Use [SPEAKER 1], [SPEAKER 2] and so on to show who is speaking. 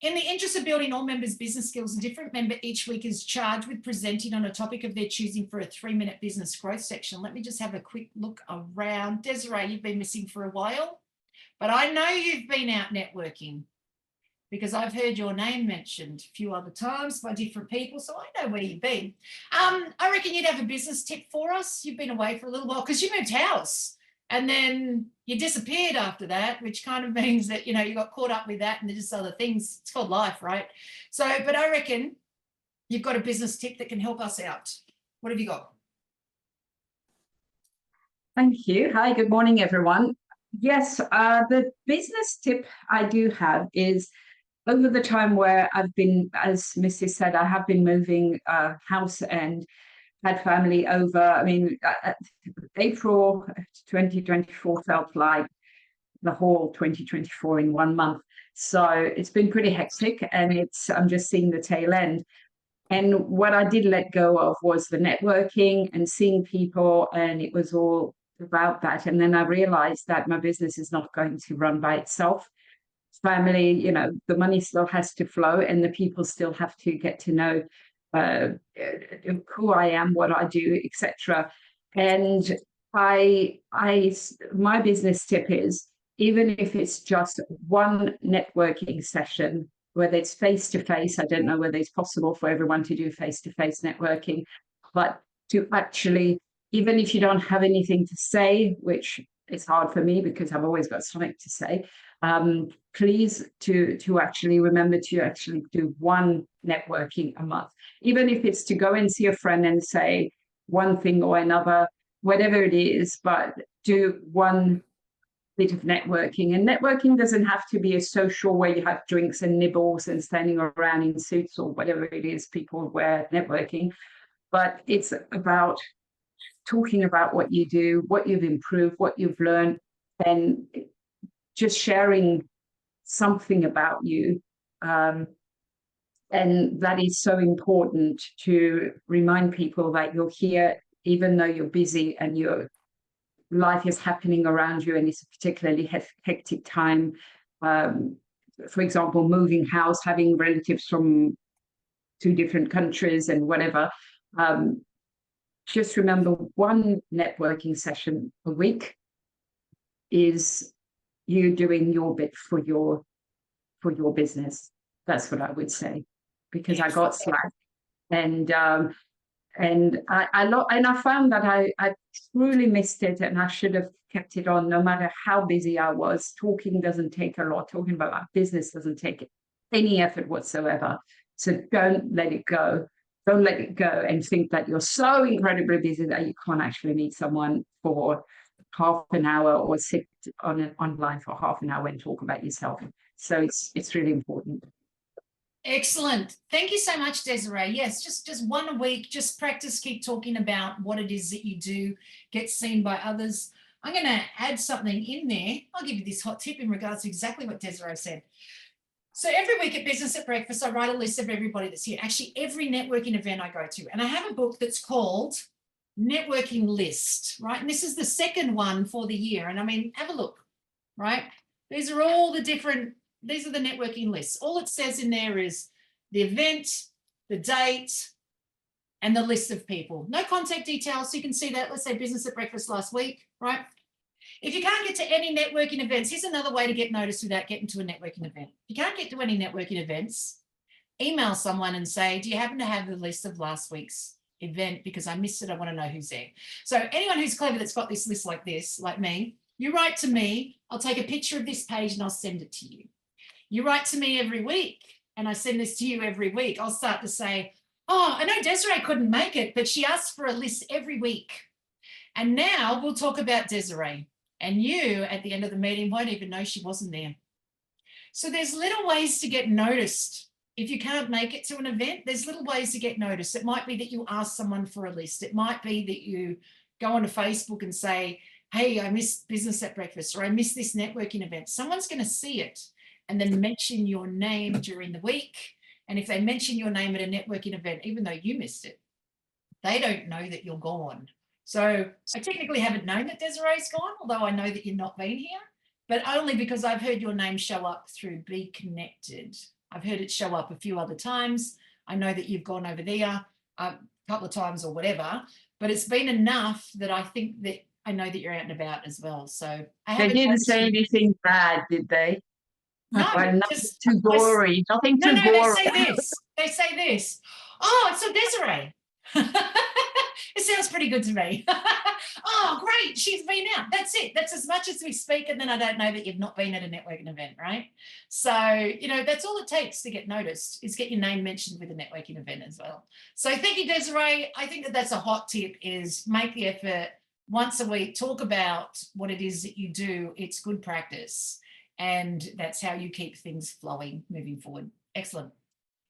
[SPEAKER 1] In the interest of building all members' business skills, a different member each week is charged with presenting on a topic of their choosing for a 3-minute business growth section. Let me just have a quick look around. Desiree, you've been missing for a while, but I know you've been out networking because I've heard your name mentioned a few other times by different people, so I know where you've been. I reckon you'd have a business tip for us. You've been away for a little while because you moved house. And then you disappeared after that, which kind of means that, you got caught up with that and there's just other things. It's called life, right? So, but I reckon you've got a business tip that can help us out. What have you got?
[SPEAKER 2] Thank you. Hi, good morning, everyone. Yes, the business tip I do have is over the time where I've been, as Mrs. said, I have been moving house and had family over. I mean, April 2024 felt like the whole 2024 in 1 month. So it's been pretty hectic, and I'm just seeing the tail end. And what I did let go of was the networking and seeing people, and it was all about that. And then I realized that my business is not going to run by itself. Family, the money still has to flow, and the people still have to get to know who I am, what I do, etc. And my business tip is, even if it's just one networking session, whether it's face-to-face, I don't know whether it's possible for everyone to do face-to-face networking, but to actually, even if you don't have anything to say, which is hard for me because I've always got something to say, please to actually remember to actually do one networking a month, even if it's to go and see a friend and say one thing or another, whatever it is, but do one bit of networking. And networking doesn't have to be a social where you have drinks and nibbles and standing around in suits or whatever it is people wear networking, but it's about talking about what you do, what you've improved, what you've learned, and just sharing something about you. And that is so important, to remind people that you're here, even though you're busy and your life is happening around you and it's a particularly hectic time. For example, moving house, having relatives from 2 different countries and whatever. Just remember, one networking session a week is you doing your bit for your business. That's what I would say, because I got slack, and I found that I truly missed it, and I should have kept it on, no matter how busy I was. Talking doesn't take a lot. Talking about my business doesn't take any effort whatsoever. So don't let it go. Don't let it go and think that you're so incredibly busy that you can't actually meet someone for half an hour or sit online for half an hour and talk about yourself. So it's really important.
[SPEAKER 1] Excellent. Thank you so much, Desiree. Yes, just one a week. Just practice, keep talking about what it is that you do, get seen by others. I'm going to add something in there. I'll give you this hot tip in regards to exactly what Desiree said. So every week at Business at Breakfast, I write a list of everybody that's here, actually every networking event I go to. And I have a book that's called Networking List, right? And this is the second one for the year. And I mean, have a look, right? These are all the different, these are the networking lists. All it says in there is the event, the date, and the list of people. No contact details, so you can see that. Let's say Business at Breakfast last week, right? If you can't get to any networking events, here's another way to get noticed without getting to a networking event. If you can't get to any networking events, email someone and say, do you happen to have the list of last week's event? Because I missed it, I want to know who's there. So anyone who's clever that's got this list like this, like me, you write to me, I'll take a picture of this page and I'll send it to you. You write to me every week and I send this to you every week. I'll start to say, oh, I know Desiree couldn't make it, but she asked for a list every week. And now we'll talk about Desiree. And you, at the end of the meeting, won't even know she wasn't there. So there's little ways to get noticed. If you can't make it to an event, there's little ways to get noticed. It might be that you ask someone for a list. It might be that you go onto Facebook and say, hey, I missed Business at Breakfast, or I missed this networking event. Someone's going to see it and then mention your name during the week. And if they mention your name at a networking event, even though you missed it, they don't know that you're gone. So I technically haven't known that Desiree's gone, although I know that you've not been here, but only because I've heard your name show up through Be Connected. I've heard it show up a few other times. I know that you've gone over there a couple of times or whatever, but it's been enough that I think that I know that you're out and about as well. So I
[SPEAKER 2] They
[SPEAKER 1] haven't
[SPEAKER 2] didn't say
[SPEAKER 1] noticed.
[SPEAKER 2] anything bad, did they?
[SPEAKER 1] No,
[SPEAKER 2] Well, nothing
[SPEAKER 1] just
[SPEAKER 2] too gory, nothing
[SPEAKER 1] no,
[SPEAKER 2] too
[SPEAKER 1] no, they
[SPEAKER 2] gory.
[SPEAKER 1] say this. They say this. Oh, it's a Desiree. It sounds pretty good to me. Oh, great. She's been out. That's it. That's as much as we speak. And then I don't know that you've not been at a networking event, right? So, that's all it takes to get noticed is get your name mentioned with a networking event as well. So thank you, Desiree. I think that that's a hot tip is make the effort once a week, talk about what it is that you do. It's good practice. And that's how you keep things flowing moving forward. Excellent.